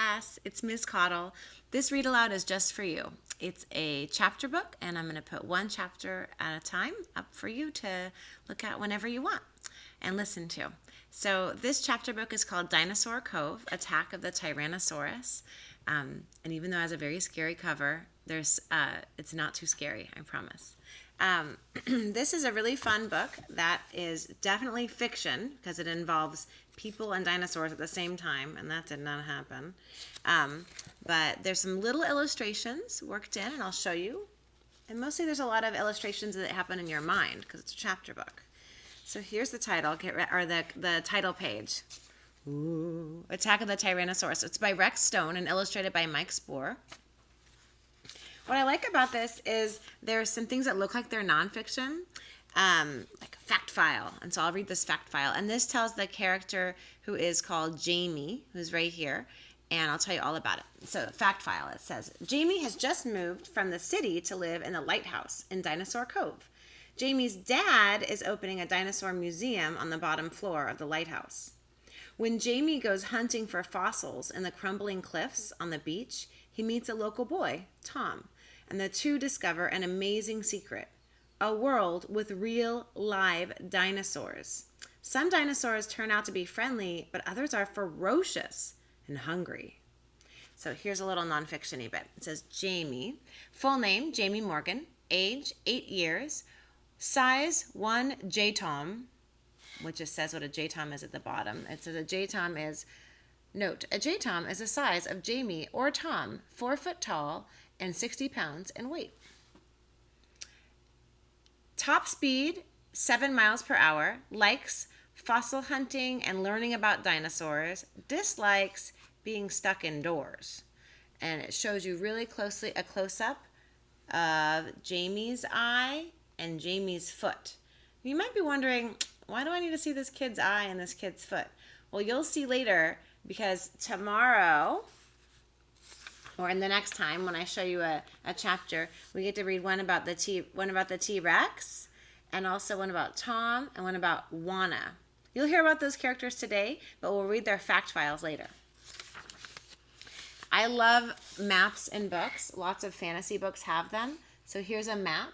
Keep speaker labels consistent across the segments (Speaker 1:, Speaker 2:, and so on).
Speaker 1: class. It's Ms. Cottle. This read aloud is just for you. It's a chapter book, and I'm going to put one chapter at a time up for you to look at whenever you want and listen to. So this chapter book is called Dinosaur Cove, Attack of the Tyrannosaurus. And even though it has a very scary cover, it's not too scary, I promise. This is a really fun book that is definitely fiction because it involves people and dinosaurs at the same time, and that did not happen. But there's some little illustrations worked in, and I'll show you. And mostly there's a lot of illustrations that happen in your mind because it's a chapter book. So here's the title, the title page. Ooh, Attack of the Tyrannosaurus. It's by Rex Stone and illustrated by Mike Spoor. What I like about this is there's some things that look like they're nonfiction, like a fact file. And so I'll read this fact file. And this tells the character who is called Jamie, who's right here, and I'll tell you all about it. So fact file, it says, Jamie has just moved from the city to live in the lighthouse in Dinosaur Cove. Jamie's dad is opening a dinosaur museum on the bottom floor of the lighthouse. When Jamie goes hunting for fossils in the crumbling cliffs on the beach, he meets a local boy, Tom, and the two discover an amazing secret, a world with real live dinosaurs. Some dinosaurs turn out to be friendly, but others are ferocious and hungry. So here's a little nonfiction-y bit. It says Jamie, full name, Jamie Morgan, age 8 years, size 1 J-Tom, which just says what a J-Tom is at the bottom. It says a J-Tom is, note, a J-Tom is the size of Jamie or Tom, 4 foot tall and 60 pounds in weight. Top speed, 7 miles per hour, likes fossil hunting and learning about dinosaurs, dislikes being stuck indoors. And it shows you really closely a close-up of Jamie's eye and Jamie's foot. You might be wondering, why do I need to see this kid's eye and this kid's foot? Well, you'll see later, because tomorrow, or in the next time when I show you a chapter, we get to read one about the T-Rex, and also one about Tom, and one about Juana. You'll hear about those characters today, but we'll read their fact files later. I love maps in books. Lots of fantasy books have them. So here's a map.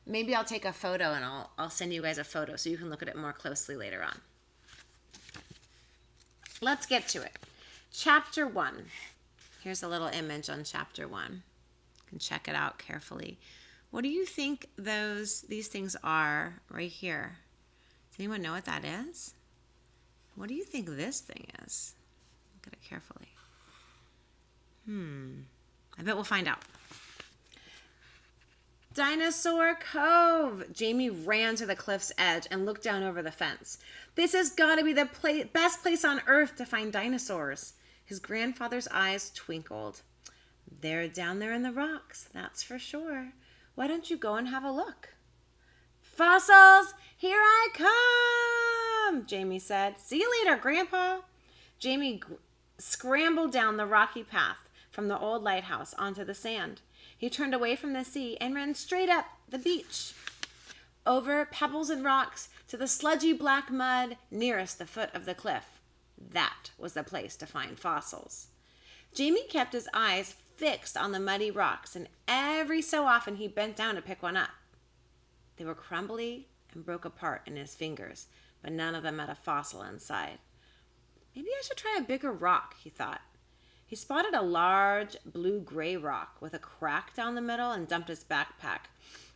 Speaker 1: Maybe I'll take a photo and I'll send you guys a photo so you can look at it more closely later on. Let's get to it. Chapter 1. Here's a little image on chapter 1. You can check it out carefully. What do you think these things are right here? Does anyone know what that is? What do you think this thing is? Look at it carefully. I bet we'll find out. Dinosaur Cove! Jamie ran to the cliff's edge and looked down over the fence. This has got to be the best place on earth to find dinosaurs. His grandfather's eyes twinkled. They're down there in the rocks, that's for sure. Why don't you go and have a look? Fossils! Here I come! Jamie said. See you later, Grandpa. Jamie scrambled down the rocky path from the old lighthouse onto the sand. He turned away from the sea and ran straight up the beach, over pebbles and rocks to the sludgy black mud nearest the foot of the cliff. That was the place to find fossils. Jamie kept his eyes fixed on the muddy rocks, and every so often he bent down to pick one up. They were crumbly and broke apart in his fingers, but none of them had a fossil inside. Maybe I should try a bigger rock, he thought. He spotted a large blue-gray rock with a crack down the middle and dumped his backpack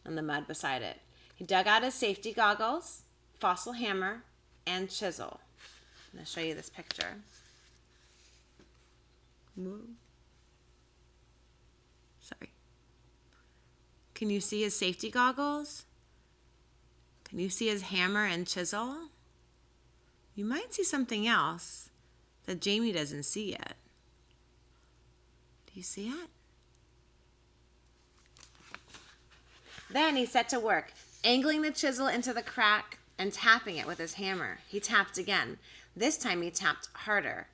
Speaker 1: on the mud beside it. He dug out his safety goggles, fossil hammer, and chisel. I'm going to show you this picture. Sorry. Can you see his safety goggles? Can you see his hammer and chisel? You might see something else that Jamie doesn't see yet. Do you see it? Then he set to work, angling the chisel into the crack and tapping it with his hammer. He tapped again. This time he tapped harder.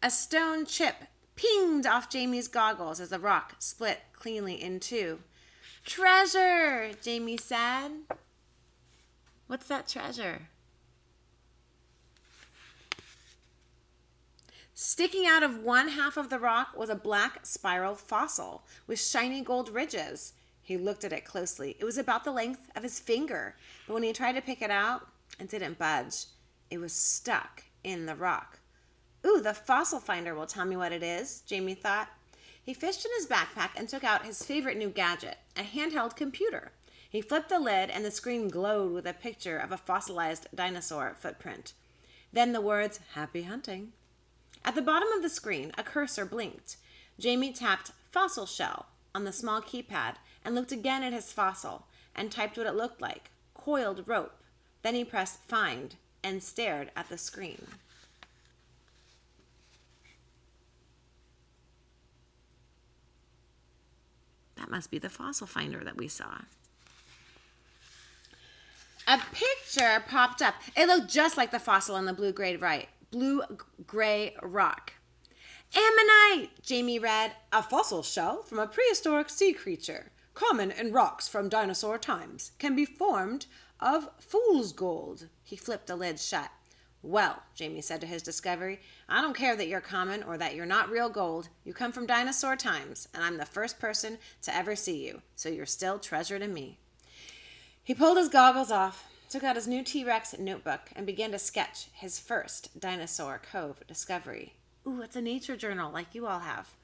Speaker 1: A stone chip pinged off Jamie's goggles as the rock split cleanly in two. Treasure, Jamie said. What's that treasure? Sticking out of one half of the rock was a black spiral fossil with shiny gold ridges. He looked at it closely. It was about the length of his finger, but when he tried to pick it out, it didn't budge. It was stuck in the rock. Ooh, the fossil finder will tell me what it is, Jamie thought. He fished in his backpack and took out his favorite new gadget, a handheld computer. He flipped the lid and the screen glowed with a picture of a fossilized dinosaur footprint. Then the words, "Happy hunting." At the bottom of the screen, a cursor blinked. Jamie tapped "fossil shell" on the small keypad and looked again at his fossil and typed what it looked like, coiled rope. Then he pressed "find" and stared at the screen. That must be the fossil finder that we saw. A picture popped up. It looked just like the fossil on the blue-gray rock. "Ammonite," Jamie read. "A fossil shell from a prehistoric sea creature, common in rocks from dinosaur times, can be formed of fool's gold." He flipped the lid shut. "Well," Jamie said to his discovery, "I don't care that you're common or that you're not real gold. You come from dinosaur times, and I'm the first person to ever see you, so you're still treasure to me." He pulled his goggles off, took out his new T-Rex notebook, and began to sketch his first Dinosaur Cove discovery. Ooh, it's a nature journal like you all have.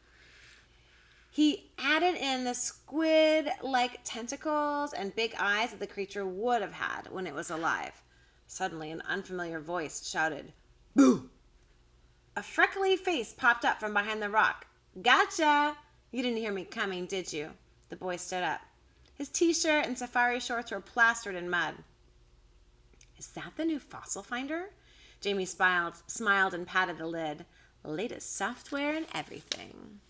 Speaker 1: He added in the squid-like tentacles and big eyes that the creature would have had when it was alive. Suddenly, an unfamiliar voice shouted, "Boo!" A freckly face popped up from behind the rock. "Gotcha! You didn't hear me coming, did you?" The boy stood up. His t-shirt and safari shorts were plastered in mud. "Is that the new fossil finder?" Jamie smiled and patted the lid. "Latest software and everything."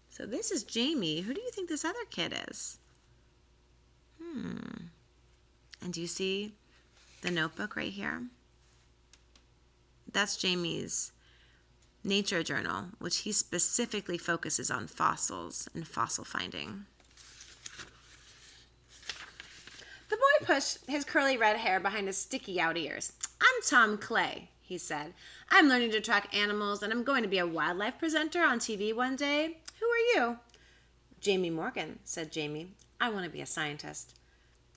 Speaker 1: So this is Jamie. Who do you think this other kid is? And do you see the notebook right here? That's Jamie's nature journal, which he specifically focuses on fossils and fossil finding. The boy pushed his curly red hair behind his sticky out ears. "I'm Tom Clay," he said. "I'm learning to track animals, and I'm going to be a wildlife presenter on TV one day. Who are you?" "Jamie Morgan," said Jamie. "I want to be a scientist."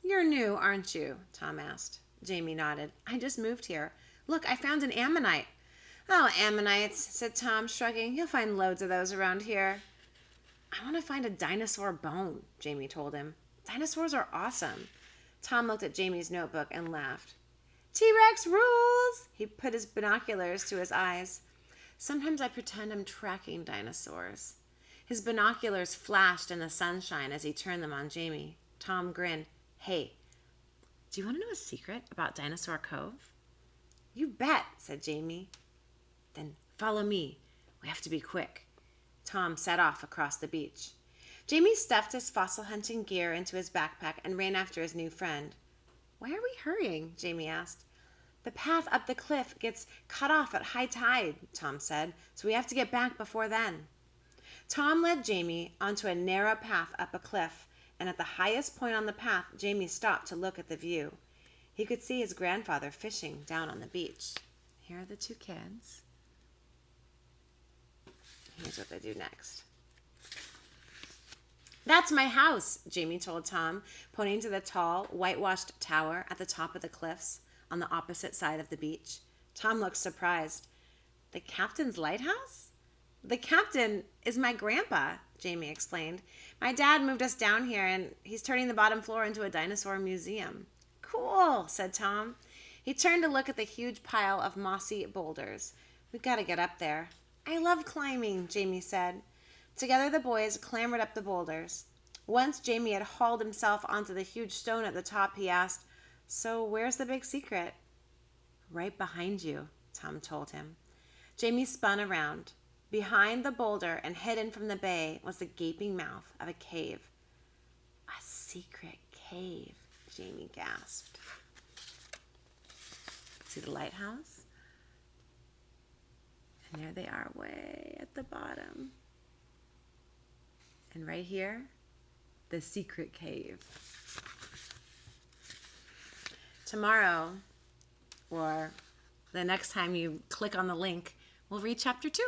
Speaker 1: "You're new, aren't you?" Tom asked. Jamie nodded. "I just moved here. Look, I found an ammonite." "Oh, ammonites," said Tom, shrugging. "You'll find loads of those around here." "I want to find a dinosaur bone," Jamie told him. "Dinosaurs are awesome." Tom looked at Jamie's notebook and laughed. "T-Rex rules!" He put his binoculars to his eyes. "Sometimes I pretend I'm tracking dinosaurs." His binoculars flashed in the sunshine as he turned them on Jamie. Tom grinned. "Hey, do you want to know a secret about Dinosaur Cove?" "You bet," said Jamie. "Then follow me. We have to be quick." Tom set off across the beach. Jamie stuffed his fossil hunting gear into his backpack and ran after his new friend. "Why are we hurrying?" Jamie asked. "The path up the cliff gets cut off at high tide," Tom said, "so we have to get back before then." Tom led Jamie onto a narrow path up a cliff, and at the highest point on the path, Jamie stopped to look at the view. He could see his grandfather fishing down on the beach. Here are the two kids. Here's what they do next. "That's my house," Jamie told Tom, pointing to the tall, whitewashed tower at the top of the cliffs on the opposite side of the beach. Tom looked surprised. "The captain's lighthouse?" "The captain is my grandpa," Jamie explained. "My dad moved us down here, and he's turning the bottom floor into a dinosaur museum." "Cool," said Tom. He turned to look at the huge pile of mossy boulders. "We've got to get up there." "I love climbing," Jamie said. Together the boys clambered up the boulders. Once Jamie had hauled himself onto the huge stone at the top, he asked, "So where's the big secret?" "Right behind you," Tom told him. Jamie spun around. Behind the boulder and hidden from the bay was the gaping mouth of a cave. "A secret cave," Jamie gasped. See the lighthouse? And there they are way at the bottom. And right here, the secret cave. Tomorrow, or the next time you click on the link, we'll read chapter 2.